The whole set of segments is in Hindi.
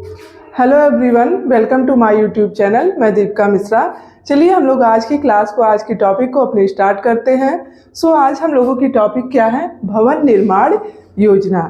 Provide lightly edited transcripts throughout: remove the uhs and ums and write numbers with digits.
Hello everyone, welcome to my YouTube channel. मैं दीपिका मिश्रा। चलिए हम लोग आज की क्लास को, आज की टॉपिक को अपने स्टार्ट करते हैं। आज हम लोगों की टॉपिक क्या है? भवन निर्माण योजना।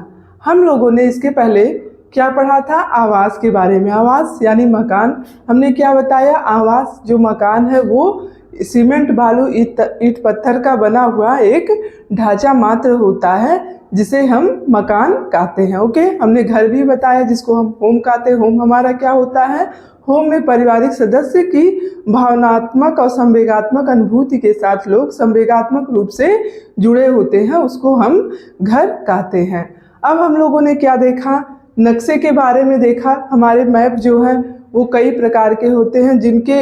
हम लोगों ने इसके पहले क्या पढ़ा था? आवास के बारे में। आवास यानी मकान। हमने क्या बताया? आवास जो मकान है वो सीमेंट बालू ईंट पत्थर का बना हुआ एक ढांचा मात्र होता है जिसे हम मकान कहते हैं। ओके, हमने घर भी बताया जिसको हम होम कहते हैं। होम हमारा क्या होता है? होम में पारिवारिक सदस्य की भावनात्मक और संवेगात्मक अनुभूति के साथ लोग संवेगात्मक रूप से जुड़े होते हैं, उसको हम घर कहते हैं। अब हम लोगों ने क्या देखा? नक्शे के बारे में देखा। हमारे मैप जो है वो कई प्रकार के होते हैं जिनके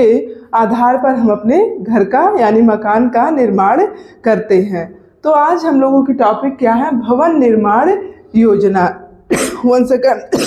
आधार पर हम अपने घर का यानी मकान का निर्माण करते हैं। तो आज हम लोगों की टॉपिक क्या है? भवन निर्माण योजना। One second.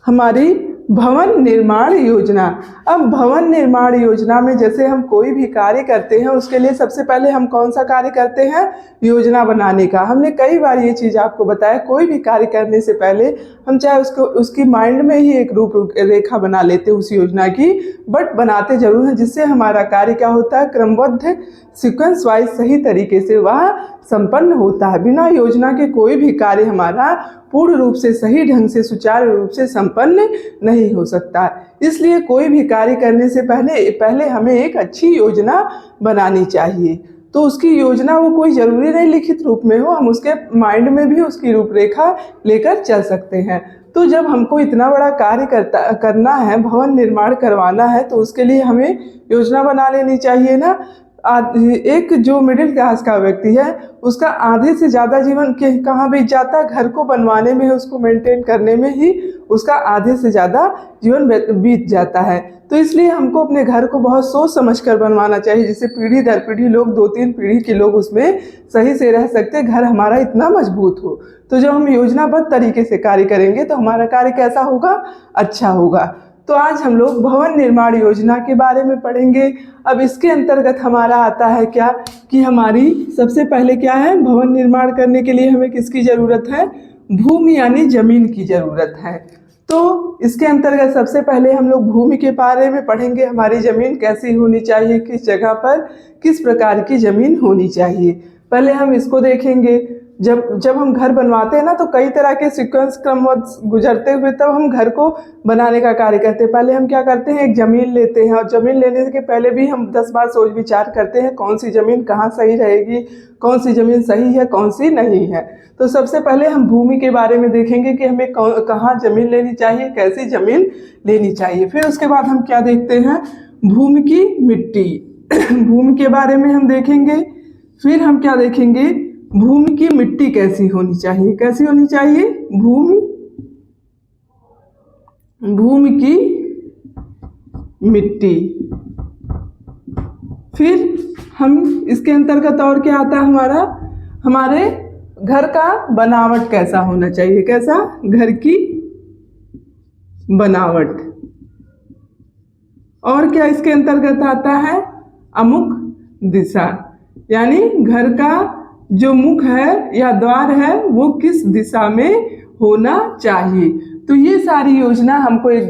हमारी भवन निर्माण योजना। अब भवन निर्माण योजना में जैसे हम कोई भी कार्य करते हैं उसके लिए सबसे पहले हम कौन सा कार्य करते हैं? योजना बनाने का। हमने कई बार ये चीज़ आपको बताया, कोई भी कार्य करने से पहले हम चाहे उसकी माइंड में ही एक रूप रेखा बना लेते हैं उस योजना की, बट बनाते जरूर हैं जिससे हमारा कार्य क्या होता है? क्रमबद्ध सीक्वेंस वाइज सही तरीके से वह संपन्न होता है। बिना योजना के कोई भी कार्य हमारा पूर्ण रूप से सही ढंग से सुचारू रूप से संपन्न नहीं हो सकता। इसलिए कोई भी कार्य करने से पहले हमें एक अच्छी योजना बनानी चाहिए। तो उसकी योजना वो कोई ज़रूरी नहीं लिखित रूप में हो, हम उसके माइंड में भी उसकी रूपरेखा लेकर चल सकते हैं। तो जब हमको इतना बड़ा कार्य करना है, भवन निर्माण करवाना है, तो उसके लिए हमें योजना बना लेनी चाहिए ना। एक जो मिडिल क्लास का व्यक्ति है उसका आधे से ज़्यादा जीवन कहाँ बीत जाता है? घर को बनवाने में, उसको मेंटेन करने में ही उसका आधे से ज़्यादा जीवन बीत जाता है। तो इसलिए हमको अपने घर को बहुत सोच समझ कर बनवाना चाहिए जिससे पीढ़ी दर पीढ़ी लोग, 2-3 पीढ़ी के लोग उसमें सही से रह सकते, घर हमारा इतना मजबूत हो। तो जब हम योजनाबद्ध तरीके से कार्य करेंगे तो हमारा कार्य कैसा होगा? अच्छा होगा। तो आज हम लोग भवन निर्माण योजना के बारे में पढ़ेंगे। अब इसके अंतर्गत हमारा आता है क्या कि हमारी सबसे पहले क्या है? भवन निर्माण करने के लिए हमें किसकी ज़रूरत है? भूमि यानी ज़मीन की ज़रूरत है। तो इसके अंतर्गत सबसे पहले हम लोग भूमि के बारे में पढ़ेंगे। हमारी ज़मीन कैसी होनी चाहिए, किस जगह पर किस प्रकार की ज़मीन होनी चाहिए, पहले हम इसको देखेंगे। जब हम घर बनवाते हैं ना तो कई तरह के सीक्वेंस क्रम गुजरते हुए तब हम घर को बनाने का कार्य करते हैं। पहले हम क्या करते हैं? एक ज़मीन लेते हैं और ज़मीन लेने के पहले भी हम 10 बार सोच विचार करते हैं कौन सी ज़मीन कहाँ सही रहेगी, कौन सी ज़मीन सही है, कौन सी नहीं है। तो सबसे पहले हम भूमि के बारे में देखेंगे कि हमें कहाँ ज़मीन लेनी चाहिए, कैसी ज़मीन लेनी चाहिए। फिर उसके बाद हम क्या देखते हैं? भूमि की मिट्टी। भूमि के बारे में हम देखेंगे। फिर हम क्या देखेंगे? भूमि की मिट्टी कैसी होनी चाहिए। कैसी होनी चाहिए? भूमि की मिट्टी। फिर हम इसके अंतर्गत और क्या आता है हमारा? हमारे घर का बनावट कैसा होना चाहिए। कैसा? घर की बनावट। और क्या इसके अंतर्गत आता है? अमुक दिशा, यानी घर का जो मुख है या द्वार है वो किस दिशा में होना चाहिए। तो ये सारी योजना हमको एक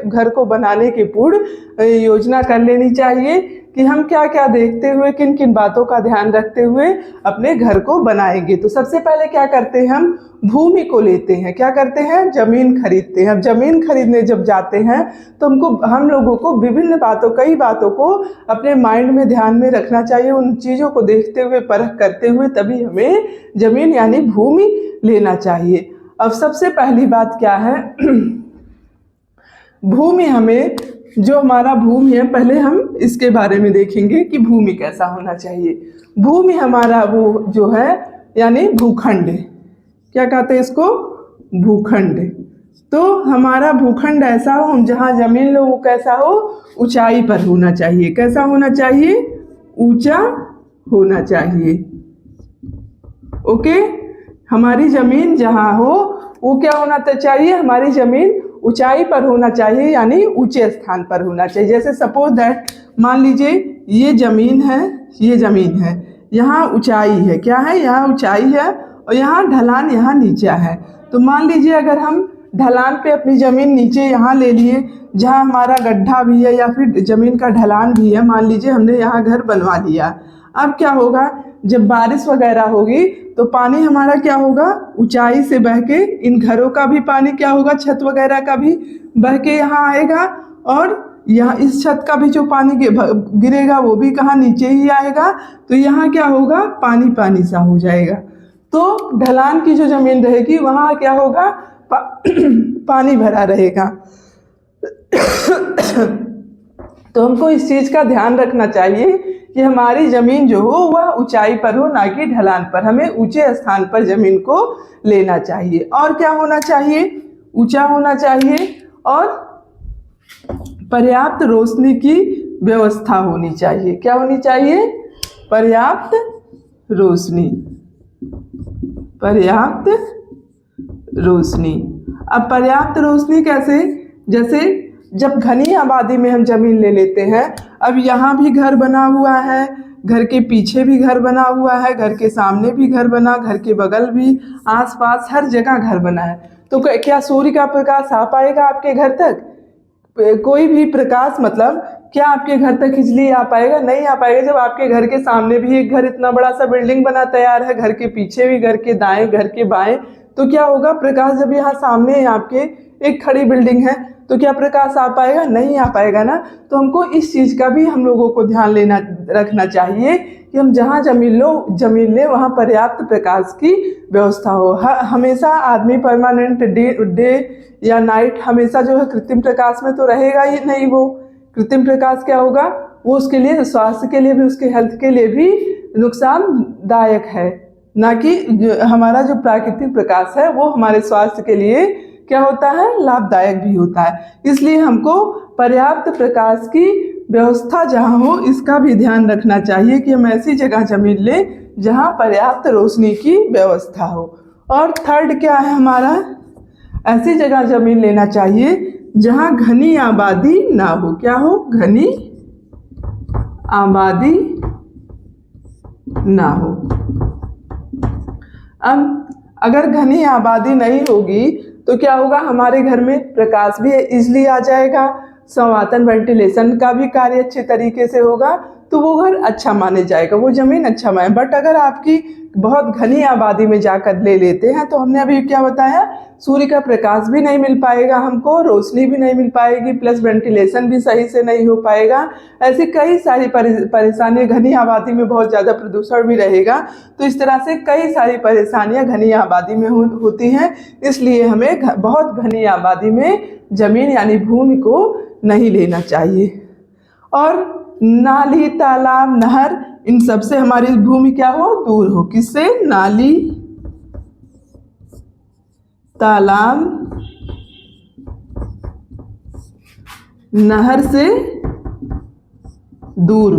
घर को बनाने की पूर्ण योजना कर लेनी चाहिए कि हम क्या क्या देखते हुए, किन किन बातों का ध्यान रखते हुए अपने घर को बनाएंगे। तो सबसे पहले क्या करते हैं? हम भूमि को लेते हैं। क्या करते हैं? ज़मीन खरीदते हैं। अब ज़मीन खरीदने जब जाते हैं तो हम लोगों को कई बातों को अपने माइंड में ध्यान में रखना चाहिए। उन चीज़ों को देखते हुए, परख करते हुए तभी हमें ज़मीन यानी भूमि लेना चाहिए। अब सबसे पहली बात क्या है? भूमि हमें जो हमारा भूमि है, पहले हम इसके बारे में देखेंगे कि भूमि कैसा होना चाहिए। भूमि हमारा वो जो है यानी भूखंड। क्या कहते हैं इसको? भूखंड। तो हमारा भूखंड ऐसा हो जहाँ जमीन लो वो कैसा हो? ऊंचाई पर होना चाहिए। कैसा होना चाहिए? ऊंचा होना चाहिए। ओके, हमारी जमीन जहाँ हो वो क्या होना चाहिए? हमारी जमीन ऊंचाई पर होना चाहिए यानी ऊंचे स्थान पर होना चाहिए। जैसे सपोज दैट, मान लीजिए ये जमीन है, यहाँ ऊंचाई है। क्या है? यहाँ ऊंचाई है और यहाँ ढलान यहाँ नीचा है। तो मान लीजिए अगर हम ढलान पे अपनी ज़मीन नीचे यहाँ ले लिए, जहाँ हमारा गड्ढा भी है या फिर ज़मीन का ढलान भी है, मान लीजिए हमने यहाँ घर बनवा लिया। अब क्या होगा, जब बारिश वगैरह होगी तो पानी हमारा क्या होगा, ऊंचाई से बह के इन घरों का भी पानी क्या होगा, छत वगैरह का भी बह के यहाँ आएगा, और यहाँ इस छत का भी जो पानी गिरेगा वो भी कहाँ, नीचे ही आएगा। तो यहाँ क्या होगा, पानी पानी सा हो जाएगा। तो ढलान की जो ज़मीन रहेगी वहाँ क्या होगा, पानी भरा रहेगा। तो हमको इस चीज़ का ध्यान रखना चाहिए कि हमारी ज़मीन जो हो वह ऊंचाई पर हो, ना कि ढलान पर। हमें ऊंचे स्थान पर ज़मीन को लेना चाहिए। और क्या होना चाहिए, ऊंचा होना चाहिए और पर्याप्त रोशनी की व्यवस्था होनी चाहिए। क्या होनी चाहिए, पर्याप्त रोशनी, पर्याप्त रोशनी। अब पर्याप्त रोशनी कैसे, जैसे जब घनी आबादी में हम ज़मीन ले लेते हैं, अब यहाँ भी घर बना हुआ है, घर के पीछे भी घर बना हुआ है, घर के सामने भी घर बना, घर के बगल भी, आसपास हर जगह घर बना है। तो क्या सूर्य का प्रकाश आ पाएगा आपके घर तक? कोई भी प्रकाश मतलब क्या आपके घर तक इजली आ पाएगा? नहीं आ पाएगा। जब आपके घर के सामने भी एक घर इतना बड़ा सा बिल्डिंग बना तैयार है, घर के पीछे भी, घर के दाएं, घर के बाएं, तो क्या होगा, प्रकाश जब यहाँ सामने आपके एक खड़ी बिल्डिंग है तो क्या प्रकाश आ पाएगा? नहीं आ पाएगा ना। तो हमको इस चीज़ का भी हम लोगों को ध्यान रखना चाहिए कि हम जहाँ जमीन लें वहाँ पर्याप्त प्रकाश की व्यवस्था हो। हमेशा आदमी परमानेंट डे या नाइट हमेशा जो है कृत्रिम प्रकाश में तो रहेगा ही नहीं। वो कृत्रिम प्रकाश क्या होगा, वो उसके लिए, स्वास्थ्य के लिए भी, उसके हेल्थ के लिए भी नुकसानदायक है, ना कि हमारा जो प्राकृतिक प्रकाश है वो हमारे स्वास्थ्य के लिए क्या होता है, लाभदायक भी होता है। इसलिए हमको पर्याप्त प्रकाश की व्यवस्था जहाँ हो इसका भी ध्यान रखना चाहिए कि हम ऐसी जगह जमीन लें जहाँ पर्याप्त रोशनी की व्यवस्था हो। और थर्ड क्या है हमारा, ऐसी जगह जमीन लेना चाहिए जहाँ घनी आबादी ना हो। क्या हो, घनी आबादी ना हो। अब अगर घनी आबादी नहीं होगी तो क्या होगा, हमारे घर में प्रकाश भी इजली आ जाएगा, संवातन वेंटिलेशन का भी कार्य अच्छे तरीके से होगा, तो वो घर अच्छा माने जाएगा, वो ज़मीन अच्छा माने। बट अगर आपकी बहुत घनी आबादी में जाकर ले लेते हैं तो हमने अभी क्या बताया, सूर्य का प्रकाश भी नहीं मिल पाएगा हमको, रोशनी भी नहीं मिल पाएगी, प्लस वेंटिलेशन भी सही से नहीं हो पाएगा। ऐसी कई सारी परेशानियाँ, घनी आबादी में बहुत ज़्यादा प्रदूषण भी रहेगा। तो इस तरह से कई सारी परेशानियाँ घनी आबादी में होती हैं। इसलिए हमें बहुत घनी आबादी में ज़मीन यानी भूमि को नहीं लेना चाहिए। और नाली, तालाब, नहर, इन सब से हमारी भूमि क्या हो, दूर हो। किससे? नाली, तालाब, नहर से दूर।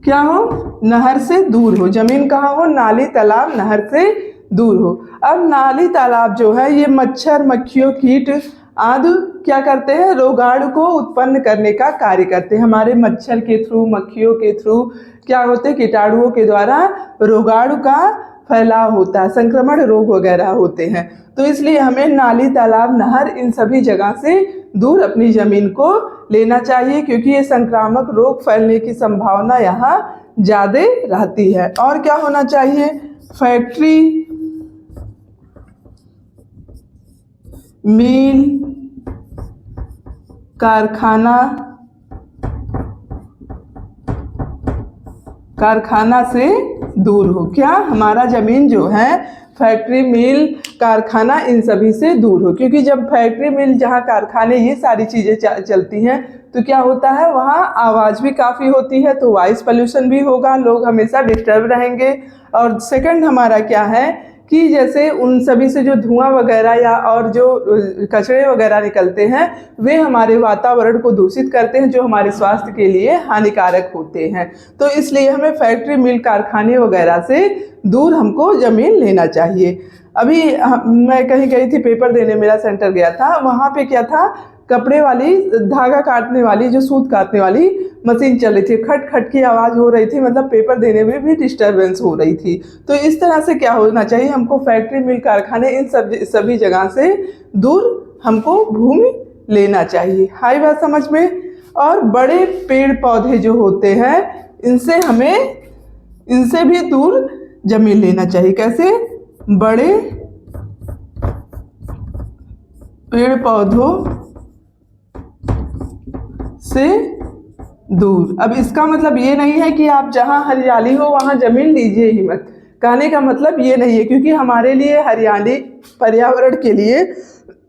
क्या हो, नहर से दूर हो। जमीन कहाँ हो, नाली, तालाब, नहर से दूर हो। अब नाली तालाब जो है ये मच्छर, मक्खियों, कीट आदि क्या करते हैं, रोगाणु को उत्पन्न करने का कार्य करते हैं। हमारे मच्छर के थ्रू, मक्खियों के थ्रू क्या होते हैं, कीटाणुओं के द्वारा रोगाणु का फैलाव होता है, संक्रमण रोग वगैरह होते हैं। तो इसलिए हमें नाली, तालाब, नहर, इन सभी जगह से दूर अपनी ज़मीन को लेना चाहिए, क्योंकि ये संक्रामक रोग फैलने की संभावना यहाँ ज़्यादा रहती है। और क्या होना चाहिए, फैक्ट्री, मिल, कारखाना से दूर हो। क्या, हमारा ज़मीन जो है फैक्ट्री, मिल, कारखाना, इन सभी से दूर हो। क्योंकि जब फैक्ट्री, मिल, जहाँ कारखाने, ये सारी चीज़ें चलती हैं तो क्या होता है, वहाँ आवाज़ भी काफ़ी होती है, तो वॉइस पोल्यूशन भी होगा, लोग हमेशा डिस्टर्ब रहेंगे। और सेकंड हमारा क्या है कि जैसे उन सभी से जो धुआं वगैरह या और जो कचरे वगैरह निकलते हैं वे हमारे वातावरण को दूषित करते हैं, जो हमारे स्वास्थ्य के लिए हानिकारक होते हैं। तो इसलिए हमें फैक्ट्री, मिल, कारखाने वगैरह से दूर हमको ज़मीन लेना चाहिए। अभी मैं कहीं गई थी पेपर देने, मेरा सेंटर गया था, वहाँ पे क्या था, कपड़े वाली, धागा काटने वाली, जो सूत काटने वाली मशीन चल रही थी, खट खट की आवाज़ हो रही थी, मतलब पेपर देने में भी डिस्टरबेंस हो रही थी। तो इस तरह से क्या होना चाहिए, हमको फैक्ट्री, मिल, कारखाने, इन सभी जगह से दूर हमको भूमि लेना चाहिए। आई बात समझ में। और बड़े पेड़ पौधे जो होते हैं, इनसे भी दूर जमीन लेना चाहिए। कैसे? बड़े पेड़ पौधों से दूर। अब इसका मतलब ये नहीं है कि आप जहाँ हरियाली हो वहाँ जमीन लीजिए ही मत। कहने का मतलब ये नहीं है, क्योंकि हमारे लिए हरियाली, पर्यावरण के लिए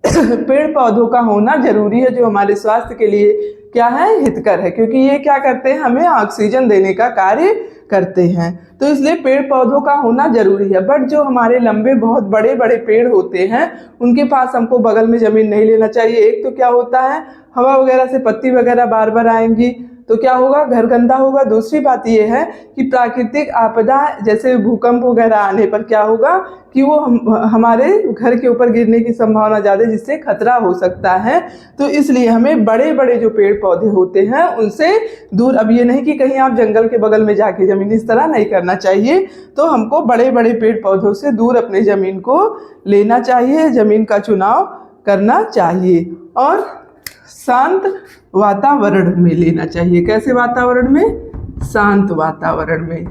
पेड़ पौधों का होना जरूरी है, जो हमारे स्वास्थ्य के लिए क्या है, हितकर है, क्योंकि ये क्या करते हैं, हमें ऑक्सीजन देने का कार्य करते हैं। तो इसलिए पेड़ पौधों का होना जरूरी है। बट जो हमारे लंबे बहुत बड़े बड़े पेड़ होते हैं, उनके पास हमको बगल में जमीन नहीं लेना चाहिए। एक तो क्या होता है, हवा वगैरह से पत्ती वगैरह बार बार आएंगी तो क्या होगा, घर गंदा होगा। दूसरी बात ये है कि प्राकृतिक आपदा जैसे भूकंप वगैरह आने पर क्या होगा कि वो हमारे घर के ऊपर गिरने की संभावना ज़्यादा है, जिससे खतरा हो सकता है। तो इसलिए हमें बड़े बड़े जो पेड़ पौधे होते हैं उनसे दूर। अब ये नहीं कि कहीं आप जंगल के बगल में जाके जमीन, इस तरह नहीं करना चाहिए। तो हमको बड़े बड़े पेड़ पौधों से दूर अपने ज़मीन को लेना चाहिए, ज़मीन का चुनाव करना चाहिए, और शांत वातावरण में लेना चाहिए। कैसे वातावरण में? शांत वातावरण में।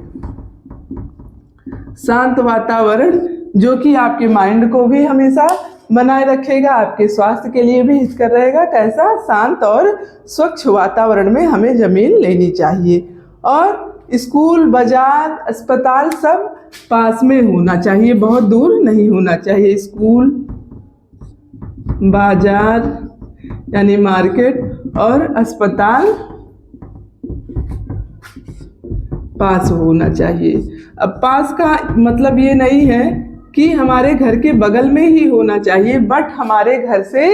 शांत वातावरण जो कि आपके माइंड को भी हमेशा बनाए रखेगा, आपके स्वास्थ्य के लिए भी हितकर रहेगा। कैसा? शांत और स्वच्छ वातावरण में हमें जमीन लेनी चाहिए। और स्कूल, बाजार, अस्पताल सब पास में होना चाहिए, बहुत दूर नहीं होना चाहिए। स्कूल, बाजार यानी मार्केट, और अस्पताल पास होना चाहिए। अब पास का मतलब ये नहीं है कि हमारे घर के बगल में ही होना चाहिए, बट हमारे घर से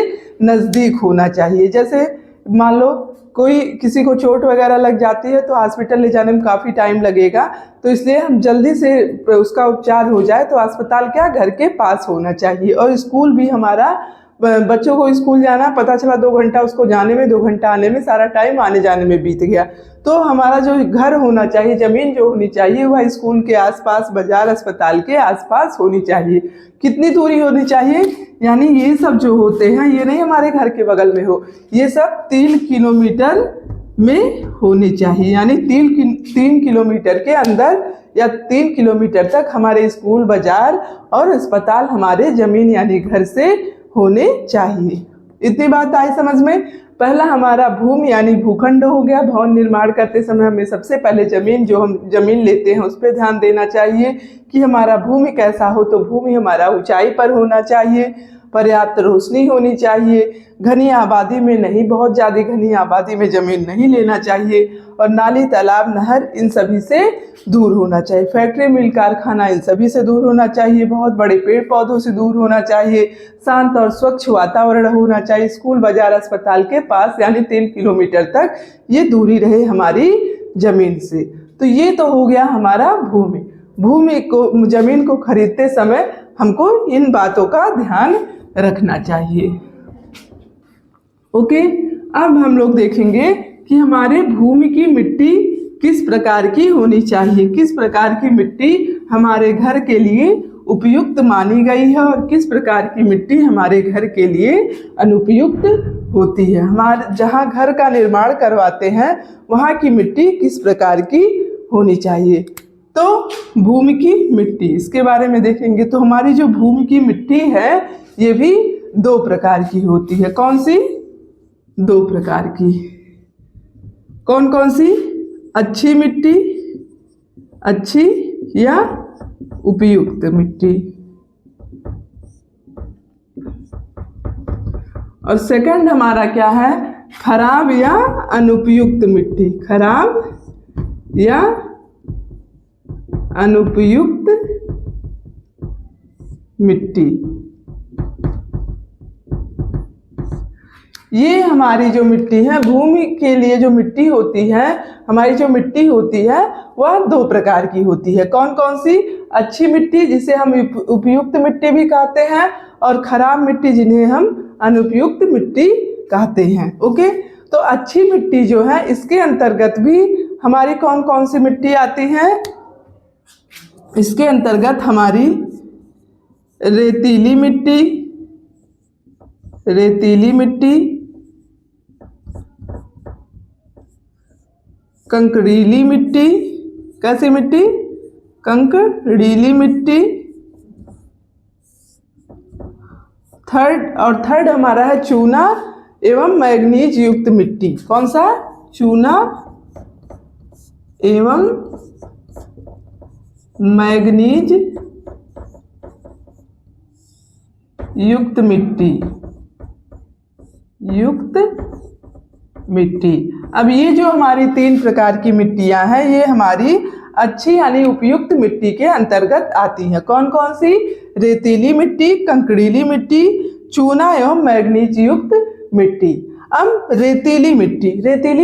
नज़दीक होना चाहिए। जैसे मान लो कोई, किसी को चोट वगैरह लग जाती है तो हॉस्पिटल ले जाने में काफ़ी टाइम लगेगा, तो इसलिए हम जल्दी से उसका उपचार हो जाए तो अस्पताल क्या, घर के पास होना चाहिए। और स्कूल भी हमारा, बच्चों को स्कूल जाना, पता चला 2 घंटा उसको जाने में, 2 घंटा आने में, सारा टाइम आने जाने में बीत गया। तो हमारा जो घर होना चाहिए, ज़मीन जो होनी चाहिए, वह स्कूल के आसपास, बाजार, अस्पताल के आसपास होनी चाहिए। कितनी दूरी होनी चाहिए, यानी ये सब जो होते हैं ये नहीं हमारे घर के बगल में हो, ये सब 3 किलोमीटर में होनी चाहिए। यानी 3 किलोमीटर के अंदर या 3 किलोमीटर तक हमारे स्कूल, बाजार और अस्पताल हमारे ज़मीन यानी घर से होने चाहिए। इतनी बात आई समझ में। पहला हमारा भूमि यानी भूखंड हो गया। भवन निर्माण करते समय हमें सबसे पहले ज़मीन, जो हम ज़मीन लेते हैं उस पर ध्यान देना चाहिए कि हमारा भूमि कैसा हो। तो भूमि हमारा ऊंचाई पर होना चाहिए, पर्याप्त रोशनी होनी चाहिए, घनी आबादी में नहीं, बहुत ज़्यादा घनी आबादी में ज़मीन नहीं लेना चाहिए, और नाली, तालाब, नहर इन सभी से दूर होना चाहिए। फैक्ट्री, मिल, कारखाना इन सभी से दूर होना चाहिए। बहुत बड़े पेड़ पौधों से दूर होना चाहिए। शांत और स्वच्छ वातावरण होना चाहिए। स्कूल, बाजार, अस्पताल के पास यानी 3 किलोमीटर तक ये दूरी रहे हमारी ज़मीन से। तो ये तो हो गया हमारा भूमि। भूमि को, ज़मीन को खरीदते समय हमको इन बातों का ध्यान रखना चाहिए। ओके, अब हम लोग देखेंगे कि हमारे भूमि की मिट्टी किस प्रकार की होनी चाहिए, किस प्रकार की मिट्टी हमारे घर के लिए उपयुक्त मानी गई है और किस प्रकार की मिट्टी हमारे घर के लिए अनुपयुक्त होती है। हमारे जहाँ घर का निर्माण करवाते हैं वहाँ की मिट्टी किस प्रकार की होनी चाहिए। तो भूमि की मिट्टी, इसके बारे में देखेंगे। तो हमारी जो भूमि की मिट्टी है ये भी 2 प्रकार की होती है। कौन सी? 2 प्रकार की। कौन कौन सी? अच्छी मिट्टी, अच्छी या उपयुक्त मिट्टी, और सेकंड हमारा क्या है, खराब या अनुपयुक्त मिट्टी। खराब या अनुपयुक्त मिट्टी, ये हमारी जो मिट्टी है, भूमि के लिए जो मिट्टी होती है, हमारी जो मिट्टी होती है वह 2 प्रकार की होती है। कौन कौन सी? अच्छी मिट्टी जिसे हम उपयुक्त मिट्टी भी कहते हैं, और खराब मिट्टी जिन्हें हम अनुपयुक्त मिट्टी कहते हैं। ओके, तो अच्छी मिट्टी जो है इसके अंतर्गत भी हमारी कौन कौन सी मिट्टी आती है? इसके अंतर्गत हमारी रेतीली मिट्टी, रेतीली मिट्टी, कंकरीली मिट्टी, कैसी मिट्टी? कंकरीली मिट्टी। थर्ड हमारा है चूना एवं मैग्नीज युक्त मिट्टी। कौन सा? चूना एवं मैग्नीज युक्त मिट्टी, अब ये जो हमारी 3 प्रकार की मिट्टियां हैं ये हमारी अच्छी यानी उपयुक्त मिट्टी के अंतर्गत आती हैं। कौन कौन सी? रेतीली मिट्टी, कंकरीली मिट्टी, चूना एवं मैग्नीज युक्त मिट्टी। अब रेतीली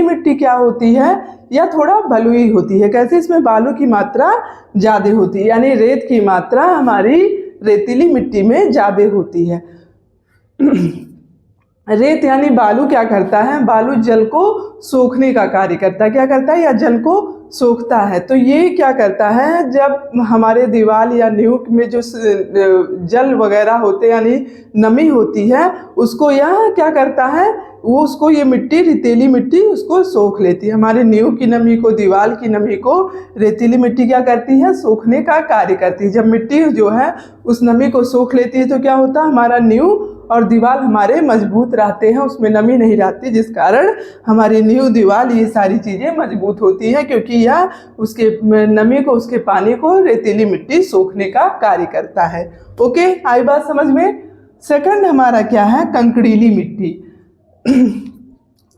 मिट्टी क्या होती है? यह थोड़ा बलुई होती है। कैसे? इसमें बालू की मात्रा ज़्यादा होती है, यानी रेत की मात्रा हमारी रेतीली मिट्टी में ज़्यादा होती है। रेत यानी बालू क्या करता है? बालू जल को सोखने का कार्य करता है। क्या करता है? या जल को सोखता है। तो ये क्या करता है? जब हमारे दीवार या नींव में जो जल वगैरह होते यानी नमी होती है उसको यह क्या करता है? वो उसको ये मिट्टी, रेतीली मिट्टी उसको सोख लेती है। हमारे नींव की नमी को, दीवार की नमी को रेतीली मिट्टी क्या करती है? सोखने का कार्य करती है। जब मिट्टी जो है उस नमी को सोख लेती है तो क्या होता है? हमारा नींव और दीवार हमारे मजबूत रहते हैं, उसमें नमी नहीं रहती, जिस कारण हमारी नींव, दीवार ये सारी चीज़ें मजबूत होती हैं, क्योंकि यह उसके नमी को, उसके पानी को रेतीली मिट्टी सोखने का कार्य करता है। ओके, आई बात समझ में? सेकंड हमारा क्या है? कंकरीली मिट्टी।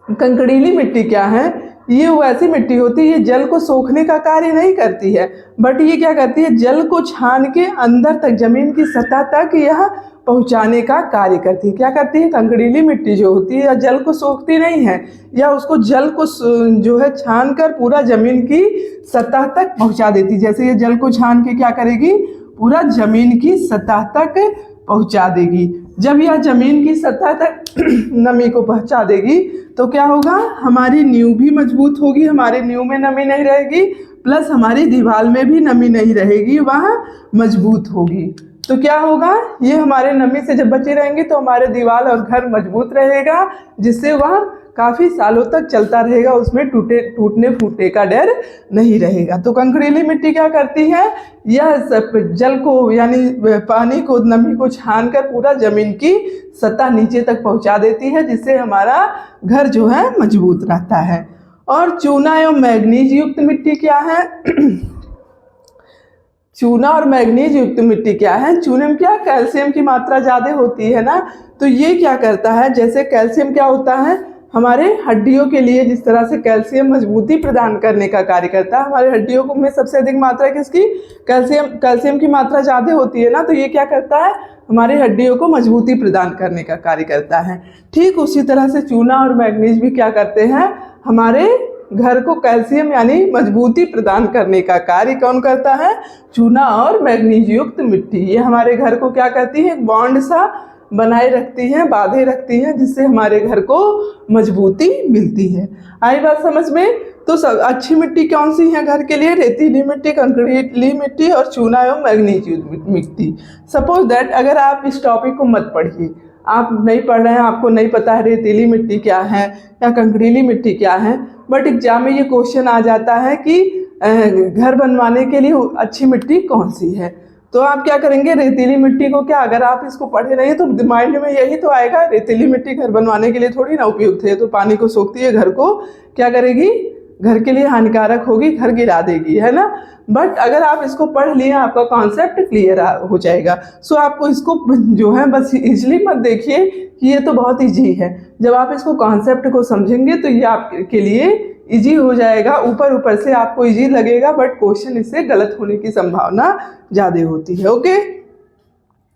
कंकरीली मिट्टी क्या है? ये वो ऐसी मिट्टी होती है, ये जल को सोखने का कार्य नहीं करती है, बट ये क्या करती है? जल को छान के अंदर तक, जमीन की सतह तक यह पहुंचाने का कार्य करती है। क्या करती है? कंकरीली मिट्टी जो होती है या जल को सोखती नहीं है, या उसको जल को जो है छान कर पूरा जमीन की सतह तक पहुंचा देती है। जैसे ये जल को छान के क्या करेगी? पूरा जमीन की सतह तक पहुंचा देगी। जब यह जमीन की सतह तक नमी को पहुंचा देगी तो क्या होगा? हमारी नींव भी मजबूत होगी, हमारे नींव में नमी नहीं रहेगी, प्लस हमारी दीवार में भी नमी नहीं रहेगी, वह मजबूत होगी। तो क्या होगा? ये हमारे नमी से जब बचे रहेंगे तो हमारे दीवार और घर मजबूत रहेगा, जिससे वह काफ़ी सालों तक चलता रहेगा, उसमें टूटने फूटने का डर नहीं रहेगा। तो कंकरीली मिट्टी क्या करती है? यह जल को यानी पानी को, नमी को छान कर पूरा जमीन की सतह नीचे तक पहुंचा देती है, जिससे हमारा घर जो है मजबूत रहता है। और चूना एवं मैग्नीज युक्त मिट्टी क्या है? चूना और मैग्नीज युक्त मिट्टी क्या है? चूने में क्या? कैल्शियम की मात्रा ज़्यादा होती है ना, तो ये क्या करता है? जैसे कैल्शियम क्या होता है? हमारे हड्डियों के लिए जिस तरह से कैल्शियम मजबूती प्रदान करने का कार्य करता है, हमारे हड्डियों में सबसे अधिक मात्रा किसकी? कैल्शियम की मात्रा ज़्यादा होती है ना, तो ये क्या करता है? हमारी हड्डियों को मजबूती प्रदान करने का कार्य करता है। ठीक उसी तरह से चूना और मैग्नीज भी क्या करते हैं? हमारे घर को कैल्शियम यानी मजबूती प्रदान करने का कार्य कौन करता है? चूना और मैग्नीज युक्त मिट्टी। ये हमारे घर को क्या करती है? बॉन्ड सा बनाए रखती हैं, बांधे रखती हैं, जिससे हमारे घर को मजबूती मिलती है। आई बात समझ में? तो सब अच्छी मिट्टी कौन सी है घर के लिए? रेतीली मिट्टी, कंकरीली मिट्टी और चूना एवं मैग्नीज युक्त मिट्टी। सपोज दैट अगर आप इस टॉपिक को मत पढ़िए, आप नहीं पढ़ रहे हैं, आपको नहीं पता है रेतीली मिट्टी क्या है या कंकरीली मिट्टी क्या है, बट एग्जाम में ये क्वेश्चन आ जाता है कि घर बनवाने के लिए अच्छी मिट्टी कौन सी है, तो आप क्या करेंगे? रेतीली मिट्टी को क्या, अगर आप इसको पढ़े नहीं तो माइंड में यही तो आएगा, रेतीली मिट्टी घर बनवाने के लिए थोड़ी ना उपयुक्त है, तो पानी को सोखती है, घर को क्या करेगी? घर के लिए हानिकारक होगी, घर गिरा देगी, है ना। बट अगर आप इसको पढ़ लिए आपका कॉन्सेप्ट क्लियर हो जाएगा। सो आपको इसको जो है बस इजली मत देखिए कि ये तो बहुत ईजी है, जब आप इसको कॉन्सेप्ट को समझेंगे तो ये आपके लिए इजी हो जाएगा। ऊपर ऊपर से आपको इजी लगेगा बट क्वेश्चन इससे गलत होने की संभावना ज़्यादा होती है। ओके,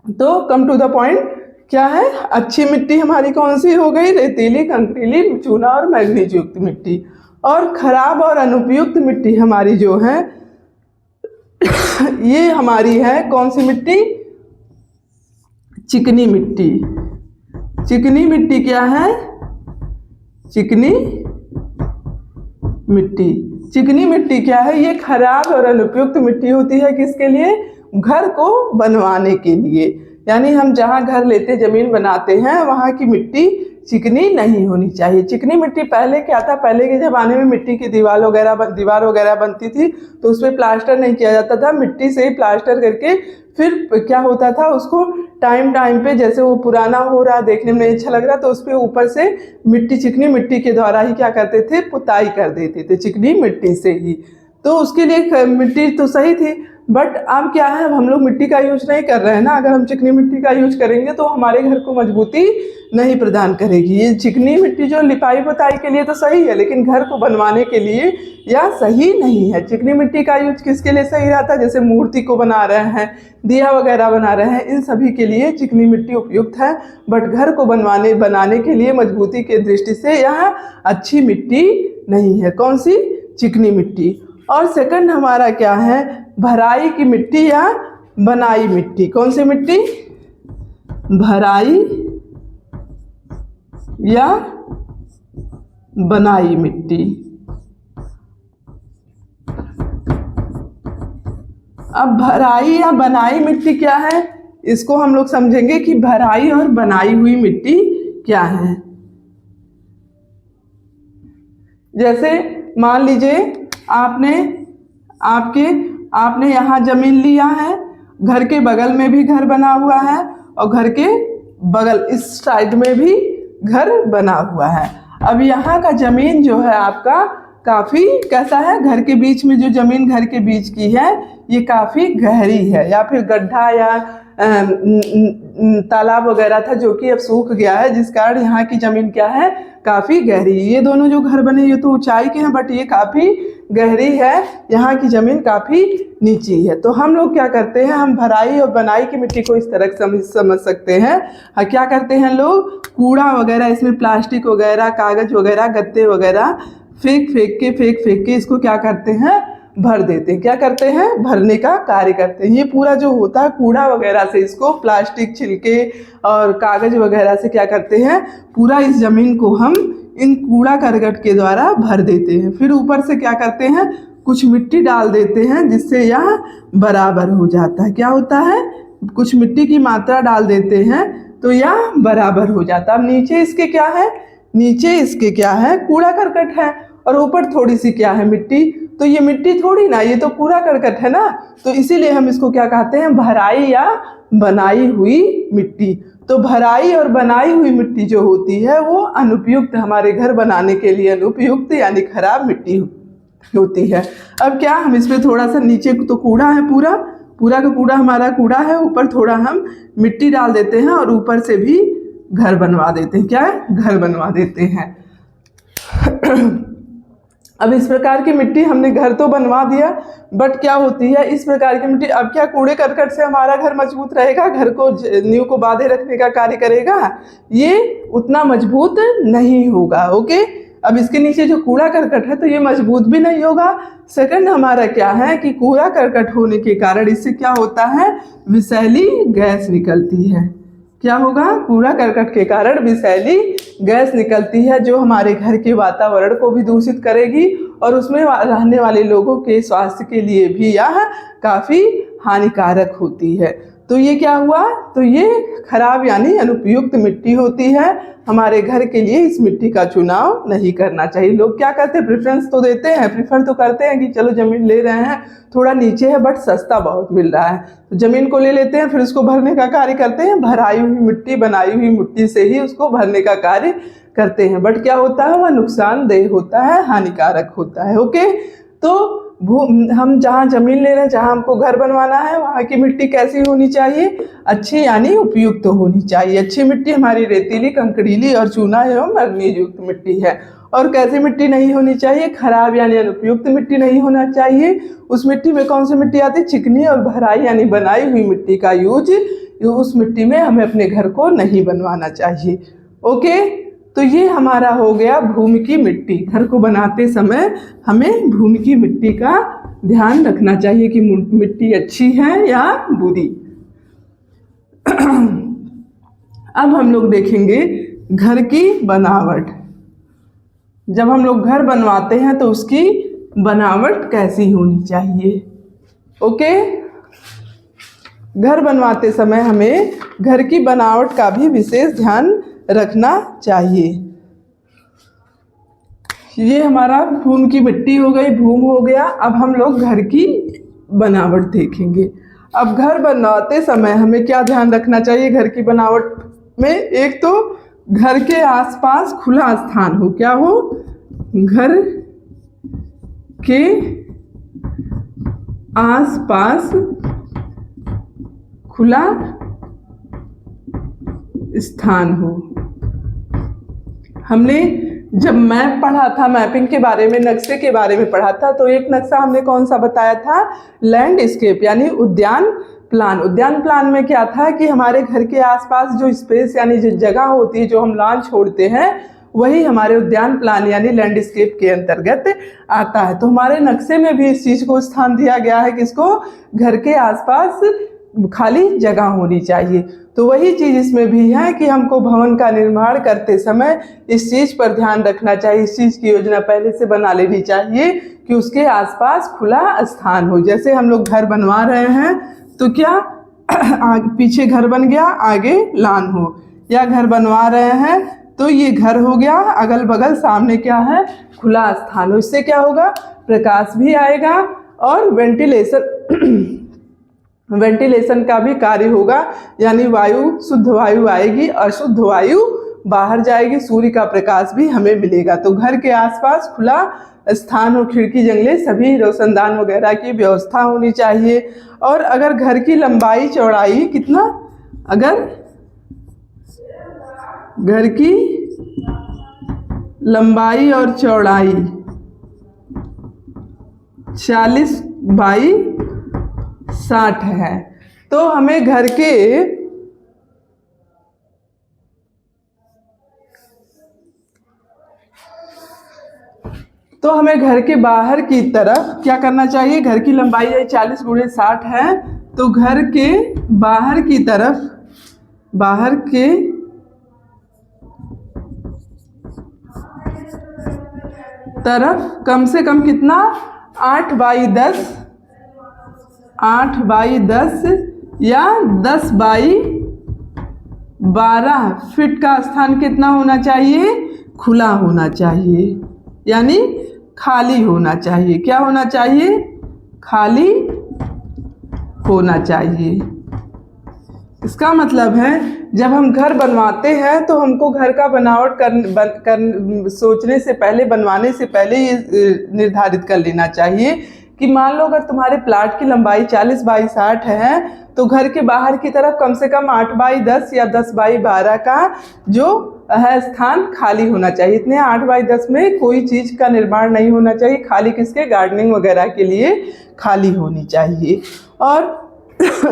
तो कम टू द पॉइंट, क्या है? अच्छी मिट्टी हमारी कौन सी हो गई? रेतीली, कंकरीली, चूना और मैग्नीज युक्त मिट्टी। और खराब और अनुपयुक्त मिट्टी हमारी जो है ये हमारी है कौन सी मिट्टी? चिकनी मिट्टी। चिकनी मिट्टी क्या है? चिकनी मिट्टी। चिकनी मिट्टी क्या है? ये खराब और अनुपयुक्त मिट्टी होती है। किसके लिए? घर को बनवाने के लिए। यानी हम जहाँ घर लेते ज़मीन बनाते हैं वहाँ की मिट्टी चिकनी नहीं होनी चाहिए। चिकनी मिट्टी पहले क्या था, पहले के ज़माने में मिट्टी की दीवार वगैरह बनती थी तो उसमें प्लास्टर नहीं किया जाता था, मिट्टी से ही प्लास्टर करके फिर क्या होता था, उसको टाइम पे जैसे वो पुराना हो रहा, देखने में नहीं अच्छा लग रहा, तो उस पर ऊपर से मिट्टी, चिकनी मिट्टी के द्वारा ही क्या करते थे, पुताई कर देते थे चिकनी मिट्टी से ही। तो उसके लिए मिट्टी तो सही थी, बट अब क्या है, अब हम लोग मिट्टी का यूज नहीं कर रहे हैं ना। अगर हम चिकनी मिट्टी का यूज करेंगे तो हमारे घर को मजबूती नहीं प्रदान करेगी। ये चिकनी मिट्टी जो लिपाई पोताई के लिए तो सही है, लेकिन घर को बनवाने के लिए यह सही नहीं है। चिकनी मिट्टी का यूज किसके लिए सही रहता है? जैसे मूर्ति को बना रहे हैं, दिया वगैरह बना रहे हैं, इन सभी के लिए चिकनी मिट्टी उपयुक्त है। बट घर को बनाने के लिए मजबूती के दृष्टि से यह अच्छी मिट्टी नहीं है। कौन सी? चिकनी मिट्टी। और सेकंड हमारा क्या है? भराई की मिट्टी या बनाई मिट्टी। कौन सी मिट्टी? भराई या बनाई मिट्टी। अब भराई या बनाई मिट्टी क्या है, इसको हम लोग समझेंगे कि भराई और बनाई हुई मिट्टी क्या है। जैसे मान लीजिए आपने यहाँ जमीन लिया है, घर के बगल में भी घर बना हुआ है और घर के बगल इस साइड में भी घर बना हुआ है। अब यहाँ का जमीन जो है आपका काफ़ी कैसा है, घर के बीच में जो जमीन घर के बीच की है ये काफ़ी गहरी है, या फिर गड्ढा या तालाब वगैरह था जो कि अब सूख गया है, जिस कारण यहाँ की ज़मीन क्या है, काफ़ी गहरी। ये दोनों जो घर बने ये तो ऊंचाई के हैं, बट ये काफ़ी गहरी है, यहाँ की ज़मीन काफ़ी नीची है। तो हम लोग क्या करते हैं, हम भराई और बनाई की मिट्टी को इस तरह समझ सकते हैं। क्या करते हैं लोग, कूड़ा वगैरह इसमें प्लास्टिक वगैरह, कागज़ वगैरह, गत्ते वगैरह फेंक के इसको क्या करते हैं, भर देते हैं। क्या करते हैं? भरने का कार्य करते हैं। ये पूरा जो होता है कूड़ा वगैरह से, इसको प्लास्टिक, छिलके और कागज़ वगैरह से क्या करते हैं, पूरा इस ज़मीन को हम इन कूड़ा करकट के द्वारा भर देते हैं। फिर ऊपर से क्या करते हैं, कुछ मिट्टी डाल देते हैं जिससे यह बराबर हो जाता है। क्या होता है, कुछ मिट्टी की मात्रा डाल देते हैं तो यह बराबर हो जाता है। अब नीचे इसके क्या है, कूड़ा करकट है, और ऊपर थोड़ी सी क्या है, मिट्टी। तो ये मिट्टी थोड़ी ना, ये तो कूड़ा करकट है ना। तो इसीलिए हम इसको क्या कहते हैं, भराई या बनाई हुई मिट्टी। तो भराई और बनाई हुई मिट्टी जो होती है वो अनुपयुक्त, हमारे घर बनाने के लिए अनुपयुक्त यानी खराब मिट्टी होती है। अब क्या, हम इसमें थोड़ा सा नीचे तो कूड़ा है, पूरा का कूड़ा हमारा कूड़ा है, ऊपर थोड़ा हम मिट्टी डाल देते हैं और ऊपर से भी घर बनवा देते हैं। क्या है, घर बनवा देते हैं। अब इस प्रकार की मिट्टी हमने घर तो बनवा दिया, बट क्या होती है इस प्रकार की मिट्टी, अब क्या कूड़े करकट से हमारा घर मजबूत रहेगा, घर को नींव को बांधे रखने का कार्य करेगा, ये उतना मजबूत नहीं होगा। ओके, अब इसके नीचे जो कूड़ा करकट है तो ये मजबूत भी नहीं होगा। सेकंड हमारा क्या है कि कूड़ा करकट होने के कारण इससे क्या होता है, विषैली गैस निकलती है। क्या होगा, कूड़ा करकट के कारण विषैली गैस निकलती है जो हमारे घर के वातावरण को भी दूषित करेगी और उसमें रहने वाले लोगों के स्वास्थ्य के लिए भी यह काफ़ी हानिकारक होती है। तो ये क्या हुआ, तो ये खराब यानी अनुपयुक्त मिट्टी होती है। हमारे घर के लिए इस मिट्टी का चुनाव नहीं करना चाहिए। लोग क्या करते हैं, प्रेफरेंस तो देते हैं, प्रीफर तो करते हैं कि चलो ज़मीन ले रहे हैं, थोड़ा नीचे है बट सस्ता बहुत मिल रहा है, तो ज़मीन को ले लेते हैं, फिर उसको भरने का कार्य करते हैं। भराई हुई मिट्टी, बनाई हुई मिट्टी से ही उसको भरने का कार्य करते हैं, बट क्या होता है, वह नुकसानदेह होता है, हानिकारक होता है। ओके, तो हम जहाँ ज़मीन ले रहे हैं, जहाँ हमको घर बनवाना है, वहाँ की मिट्टी कैसी होनी चाहिए, अच्छी यानी उपयुक्त होनी चाहिए। अच्छी मिट्टी हमारी रेतीली, कंकड़ीली और चूना एवं मैग्नीज युक्त मिट्टी है। और कैसी मिट्टी नहीं होनी चाहिए, खराब यानी अनुपयुक्त मिट्टी नहीं होना चाहिए। उस मिट्टी में कौन सी मिट्टी आती है, चिकनी और भराई यानी बनाई हुई मिट्टी का यूज उस मिट्टी में हमें अपने घर को नहीं बनवाना चाहिए। ओके, तो ये हमारा हो गया भूमि की मिट्टी। घर को बनाते समय हमें भूमि की मिट्टी का ध्यान रखना चाहिए कि मिट्टी अच्छी है या बुरी। अब हम लोग देखेंगे घर की बनावट। जब हम लोग घर बनवाते हैं तो उसकी बनावट कैसी होनी चाहिए। ओके, घर बनवाते समय हमें घर की बनावट का भी विशेष ध्यान रखना चाहिए। ये हमारा भूम की मिट्टी हो गई, भूम हो गया। अब हम लोग घर की बनावट देखेंगे। अब घर बनवाते समय हमें क्या ध्यान रखना चाहिए घर की बनावट में? एक तो घर के आसपास खुला स्थान हो। क्या हो? घर के आसपास खुला स्थान हो। हमने जब मैप पढ़ा था, मैपिंग के बारे में, नक्शे के बारे में पढ़ा था, तो एक नक्शा हमने कौन सा बताया था? लैंडस्केप यानी उद्यान प्लान। उद्यान प्लान में क्या था कि हमारे घर के आसपास जो स्पेस यानी जो जगह होती है, जो हम लॉन छोड़ते हैं, वही हमारे उद्यान प्लान यानी लैंडस्केप के अंतर्गत आता है। तो हमारे नक्शे में भी इस चीज़ को स्थान दिया गया है, किसको? घर के आसपास खाली जगह होनी चाहिए। तो वही चीज़ इसमें भी है कि हमको भवन का निर्माण करते समय इस चीज़ पर ध्यान रखना चाहिए, इस चीज़ की योजना पहले से बना लेनी चाहिए कि उसके आसपास खुला स्थान हो। जैसे हम लोग घर बनवा रहे हैं तो क्या पीछे घर बन गया, आगे लॉन हो, या घर बनवा रहे हैं तो ये घर हो गया, अगल बगल सामने क्या है? खुला स्थान हो। इससे क्या होगा? प्रकाश भी आएगा और वेंटिलेशन का भी कार्य होगा, यानी वायु, शुद्ध वायु आएगी, अशुद्ध वायु बाहर जाएगी, सूर्य का प्रकाश भी हमें मिलेगा। तो घर के आसपास खुला स्थान हो, खिड़की जंगले सभी रोशनदान वगैरह की व्यवस्था होनी चाहिए। और अगर घर की लंबाई चौड़ाई कितना, अगर घर की लंबाई और चौड़ाई 40x60 है, तो हमें घर के बाहर की तरफ क्या करना चाहिए? घर की लंबाई 40x60 है, तो घर के बाहर की तरफ कम से कम कितना? 8x10 या 10x12 फीट का स्थान कितना होना चाहिए? खुला होना चाहिए, यानी खाली होना चाहिए। क्या होना चाहिए? खाली होना चाहिए। इसका मतलब है जब हम घर बनवाते हैं तो हमको घर का बनावट सोचने से पहले, बनवाने से पहले ये निर्धारित कर लेना चाहिए कि मान लो अगर तुम्हारे प्लाट की लंबाई 40x60 है तो घर के बाहर की तरफ कम से कम 8x10 या 10x12 का जो है स्थान खाली होना चाहिए। इतने 8x10 में कोई चीज़ का निर्माण नहीं होना चाहिए, खाली किसके? गार्डनिंग वगैरह के लिए खाली होनी चाहिए। और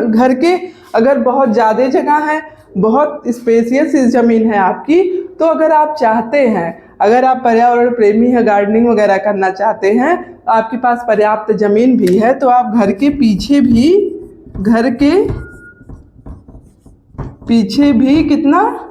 घर के अगर बहुत ज़्यादा जगह है, बहुत स्पेसियस ज़मीन है आपकी, तो अगर आप चाहते हैं, अगर आप पर्यावरण प्रेमी हैं, गार्डनिंग वगैरह करना चाहते हैं, आपके पास पर्याप्त ज़मीन भी है, तो आप घर के पीछे भी कितना?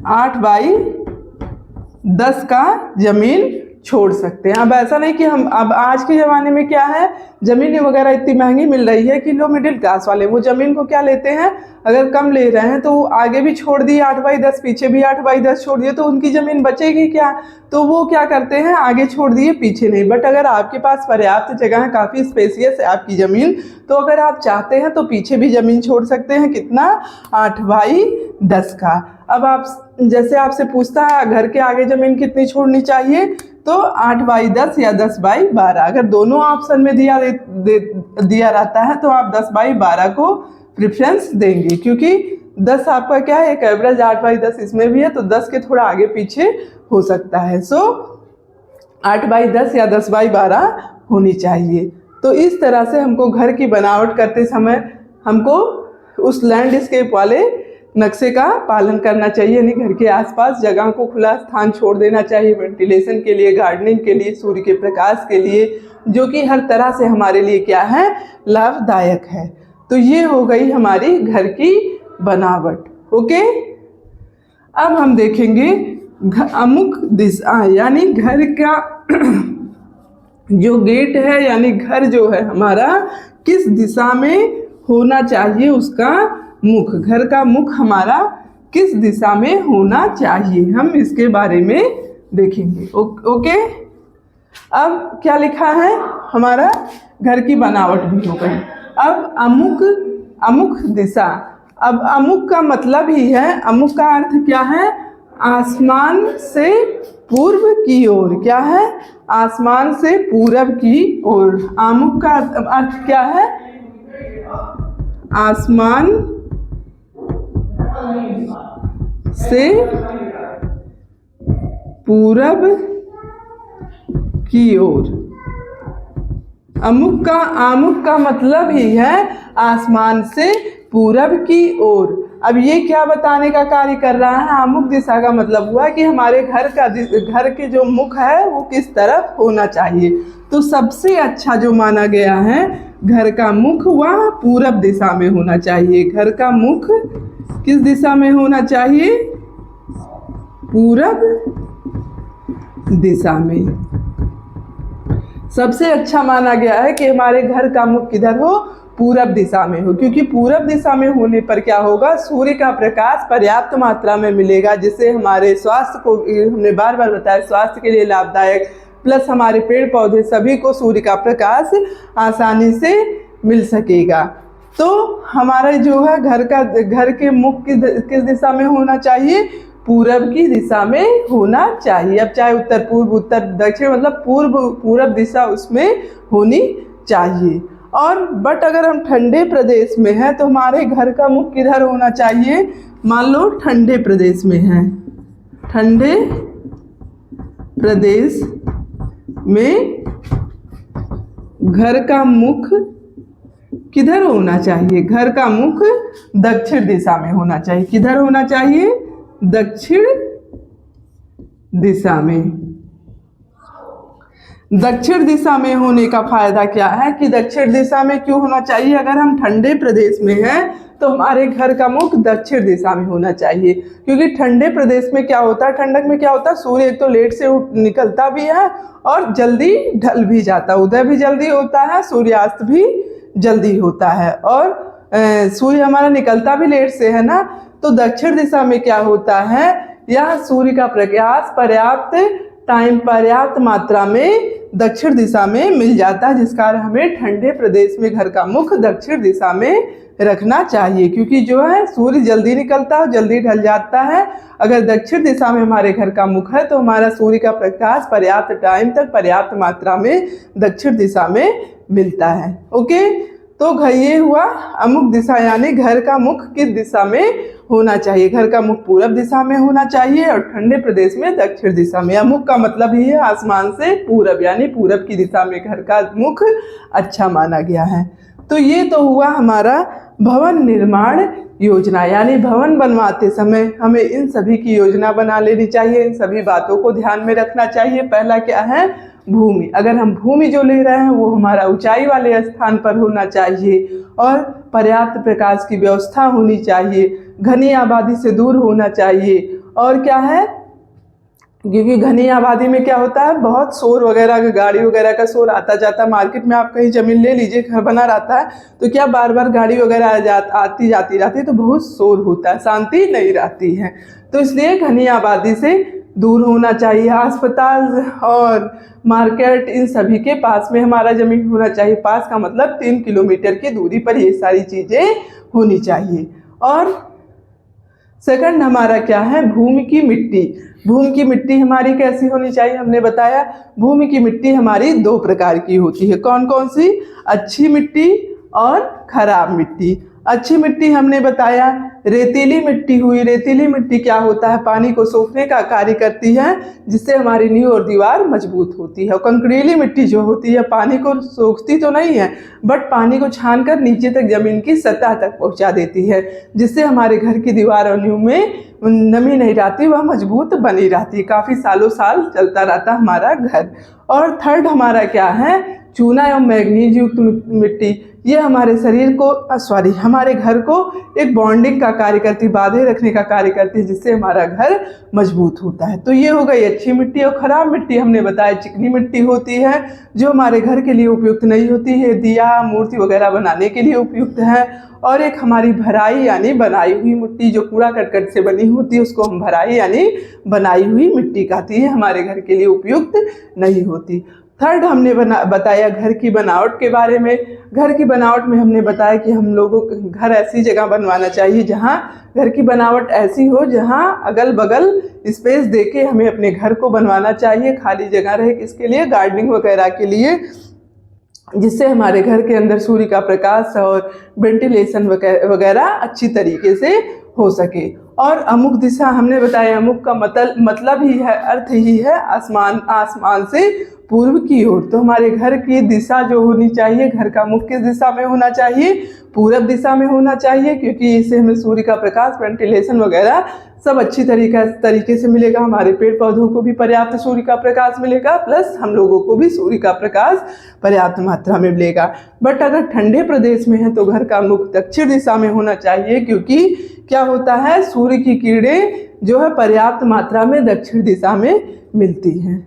8x10 का ज़मीन छोड़ सकते हैं। अब ऐसा नहीं कि हम, अब आज के ज़माने में क्या है, ज़मीन वगैरह इतनी महंगी मिल रही है कि लोग मिडिल क्लास वाले वो ज़मीन को क्या लेते हैं, अगर कम ले रहे हैं तो आगे भी छोड़ दिए 8x10, पीछे भी 8x10 छोड़ दिए, तो उनकी ज़मीन बचेगी क्या? तो वो क्या करते हैं, आगे छोड़ दिए, पीछे नहीं। बट अगर आपके पास पर्याप्त जगह है, काफ़ी स्पेसियस है आपकी ज़मीन, तो अगर आप चाहते हैं तो पीछे भी ज़मीन छोड़ सकते हैं। कितना? 8x10 का। अब आप, जैसे आपसे पूछता है घर के आगे ज़मीन कितनी छोड़नी चाहिए, तो 8x10 या 10x12, अगर दोनों ऑप्शन में दिया रहता है तो आप 10x12 को प्रेफरेंस देंगे, क्योंकि 10 आपका क्या है, एक एवरेज 8x10 इसमें भी है, तो 10 के थोड़ा आगे पीछे हो सकता है। सो 8x10 या 10x12 होनी चाहिए। तो इस तरह से हमको घर की बनावट करते समय हमको उस लैंडस्केप वाले नक्शे का पालन करना चाहिए, यानी घर के आसपास जगह को खुला स्थान छोड़ देना चाहिए, वेंटिलेशन के लिए, गार्डनिंग के लिए, सूर्य के प्रकाश के लिए, जो कि हर तरह से हमारे लिए क्या है, लाभदायक है। तो ये हो गई हमारी घर की बनावट। ओके, अब हम देखेंगे अमुक दिशा यानी घर का जो गेट है यानी घर जो है हमारा किस दिशा में होना चाहिए, उसका मुख, घर का मुख हमारा किस दिशा में होना चाहिए, हम इसके बारे में देखेंगे। ओके। अब क्या लिखा है, हमारा घर की बनावट भी हो गई। अब अमुक दिशा। अब अमुक का मतलब ही है, अमुक का अर्थ क्या है, आसमान से पूर्व की ओर। क्या है, आसमान से पूरब की ओर। अमुक का अर्थ क्या है, आसमान से पूरब की ओर। आमुख का मतलब ही है आसमान से पूरब की ओर। अब ये क्या बताने का कार्य कर रहा है, अमुक दिशा का मतलब हुआ कि हमारे घर के जो मुख है वो किस तरफ होना चाहिए। तो सबसे अच्छा जो माना गया है, घर का मुख वह पूरब दिशा में होना चाहिए। घर का मुख किस दिशा में होना चाहिए, पूरब दिशा में। सबसे अच्छा माना गया है कि हमारे घर का मुख किधर हो, पूरब दिशा में हो, क्योंकि पूरब दिशा में होने पर क्या होगा, सूर्य का प्रकाश पर्याप्त मात्रा में मिलेगा, जिससे हमारे स्वास्थ्य को, हमने बार बार बताया, स्वास्थ्य के लिए लाभदायक, प्लस हमारे पेड़ पौधे सभी को सूर्य का प्रकाश आसानी से मिल सकेगा। तो हमारा जो है घर के मुख किस दिशा में होना चाहिए, पूरब की दिशा में होना चाहिए। अब चाहे उत्तर पूर्व, उत्तर दक्षिण, मतलब पूरब दिशा उसमें होनी चाहिए। और बट अगर हम ठंडे प्रदेश में हैं तो हमारे घर का मुख किधर होना चाहिए, मान लो ठंडे प्रदेश में है, ठंडे प्रदेश में घर का मुख किधर होना चाहिए, घर का मुख दक्षिण दिशा में होना चाहिए। किधर होना चाहिए, दक्षिण दिशा में। दक्षिण दिशा में होने का फायदा क्या है कि दक्षिण दिशा में क्यों होना चाहिए, अगर हम ठंडे प्रदेश में हैं तो हमारे घर का मुख दक्षिण दिशा में होना चाहिए, क्योंकि ठंडे प्रदेश में क्या होता है, ठंडक में क्या होता है, सूर्य एक तो लेट से निकलता भी है और जल्दी ढल भी जाता है, उदय भी जल्दी होता है, सूर्यास्त भी जल्दी होता है, और सूर्य हमारा निकलता भी लेट से है ना। तो दक्षिण दिशा में क्या होता है, यह सूर्य का प्रकाश पर्याप्त मात्रा में दक्षिण दिशा में मिल जाता है, जिस कारण हमें ठंडे प्रदेश में घर का मुख दक्षिण दिशा में रखना चाहिए, क्योंकि जो है सूर्य जल्दी निकलता है, जल्दी ढल जाता है। अगर दक्षिण दिशा में हमारे घर का मुख है तो हमारा सूर्य का प्रकाश पर्याप्त टाइम तक, पर्याप्त मात्रा में दक्षिण दिशा में मिलता है। ओके, तो ये हुआ अमुक दिशा, यानी घर का मुख किस दिशा में होना चाहिए, घर का मुख पूरब दिशा में होना चाहिए और ठंडे प्रदेश में दक्षिण दिशा में। अमुक का मतलब ही है आसमान से पूरब, यानी पूरब की दिशा में घर का मुख अच्छा माना गया है। तो ये तो हुआ हमारा भवन निर्माण योजना, यानी भवन बनवाते समय हमें इन सभी की योजना बना लेनी चाहिए, इन सभी बातों को ध्यान में रखना चाहिए। पहला क्या है, भूमि। अगर हम भूमि जो ले रहे हैं वो हमारा ऊंचाई वाले स्थान पर होना चाहिए और पर्याप्त प्रकाश की व्यवस्था होनी चाहिए, घनी आबादी से दूर होना चाहिए। और क्या है, क्योंकि घनी आबादी में क्या होता है, बहुत शोर वगैरह का, गाड़ी वगैरह का शोर आता जाता। मार्केट में आप कहीं ज़मीन ले लीजिए, घर बना रहता है तो क्या बार बार गाड़ी वगैरह आती जाती रहती है, तो बहुत शोर होता है, शांति नहीं रहती है। तो इसलिए घनी आबादी से दूर होना चाहिए। अस्पताल और मार्केट इन सभी के पास में हमारा ज़मीन होना चाहिए। पास का मतलब 3 किलोमीटर की दूरी पर ये सारी चीज़ें होनी चाहिए। और सेकंड हमारा क्या है, भूमि की मिट्टी। भूमि की मिट्टी हमारी कैसी होनी चाहिए, हमने बताया भूमि की मिट्टी हमारी 2 प्रकार की होती है। कौन कौन सी, अच्छी मिट्टी और खराब मिट्टी। अच्छी मिट्टी हमने बताया रेतीली मिट्टी हुई। रेतीली मिट्टी क्या होता है, पानी को सोखने का कार्य करती है, जिससे हमारी नींव और दीवार मजबूत होती है। और कंकरीली मिट्टी जो होती है पानी को सोखती तो नहीं है, बट पानी को छानकर नीचे तक जमीन की सतह तक पहुंचा देती है, जिससे हमारे घर की दीवार और नींव में नमी नहीं रहती, वह मजबूत बनी रहती है, काफ़ी सालों साल चलता रहता हमारा घर। और थर्ड हमारा क्या है, चूना एवं मैग्नीज युक्त मिट्टी ये हमारे शरीर को हमारे घर को एक बॉन्डिंग का कार्य करती, बांधे रखने का कार्य करती है, जिससे हमारा घर मजबूत होता है। तो ये हो गई अच्छी मिट्टी। और ख़राब मिट्टी हमने बताया चिकनी मिट्टी होती है, जो हमारे घर के लिए उपयुक्त नहीं होती है, दिया मूर्ति वगैरह बनाने के लिए उपयुक्त है। और एक हमारी भराई यानी बनाई हुई मिट्टी, जो कूड़ा करकट से बनी होती है, उसको हम भराई यानी बनाई हुई मिट्टी कहती है, हमारे घर के लिए उपयुक्त नहीं होती। थर्ड हमने बताया घर की बनावट के बारे में। घर की बनावट में हमने बताया कि हम लोगों को घर ऐसी जगह बनवाना चाहिए जहाँ घर की बनावट ऐसी हो जहाँ अगल बगल स्पेस देके हमें अपने घर को बनवाना चाहिए, खाली जगह रहे किसके लिए, गार्डनिंग वगैरह के लिए, जिससे हमारे घर के अंदर सूर्य का प्रकाश और वेंटिलेशन वगैरह अच्छी तरीके से हो सके। और अमुक दिशा हमने बताया, अमुक का मतलब ही है, अर्थ ही है आसमान से पूर्व की ओर। तो हमारे घर की दिशा जो होनी चाहिए, घर का मुख किस दिशा में होना चाहिए, पूरब दिशा में होना चाहिए, क्योंकि इससे हमें सूर्य का प्रकाश, वेंटिलेशन वगैरह सब अच्छी तरीके से मिलेगा। हमारे पेड़ पौधों को भी पर्याप्त सूर्य का प्रकाश मिलेगा, प्लस हम लोगों को भी सूर्य का प्रकाश पर्याप्त मात्रा में मिलेगा। बट अगर ठंडे प्रदेश में है तो घर का मुख दक्षिण दिशा में होना चाहिए, क्योंकि क्या होता है, सूर्य की किरणें जो है पर्याप्त मात्रा में दक्षिण दिशा में मिलती हैं।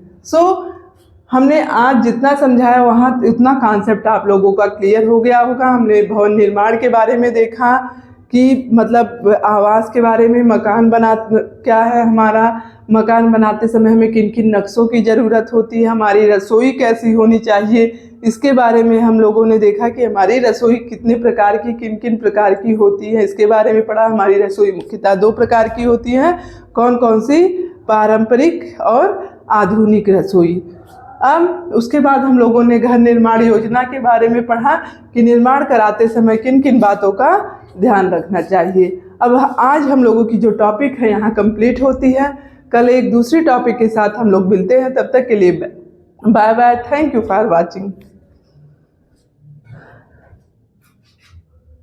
हमने आज जितना समझाया वहाँ उतना कॉन्सेप्ट आप लोगों का क्लियर हो गया होगा। हमने भवन निर्माण के बारे में देखा कि मतलब आवास के बारे में, मकान क्या है हमारा, मकान बनाते समय हमें किन किन नक्शों की ज़रूरत होती है, हमारी रसोई कैसी होनी चाहिए, इसके बारे में हम लोगों ने देखा कि हमारी रसोई कितने प्रकार की, किन किन प्रकार की होती है, इसके बारे में पढ़ा। हमारी रसोई मुख्यतः 2 प्रकार की होती है, कौन कौन सी, पारंपरिक और आधुनिक रसोई। अब उसके बाद हम लोगों ने घर निर्माण योजना के बारे में पढ़ा कि निर्माण कराते समय किन किन बातों का ध्यान रखना चाहिए। अब आज हम लोगों की जो टॉपिक है यहाँ कंप्लीट होती है। कल एक दूसरी टॉपिक के साथ हम लोग मिलते हैं, तब तक के लिए bye bye. Thank you for watching.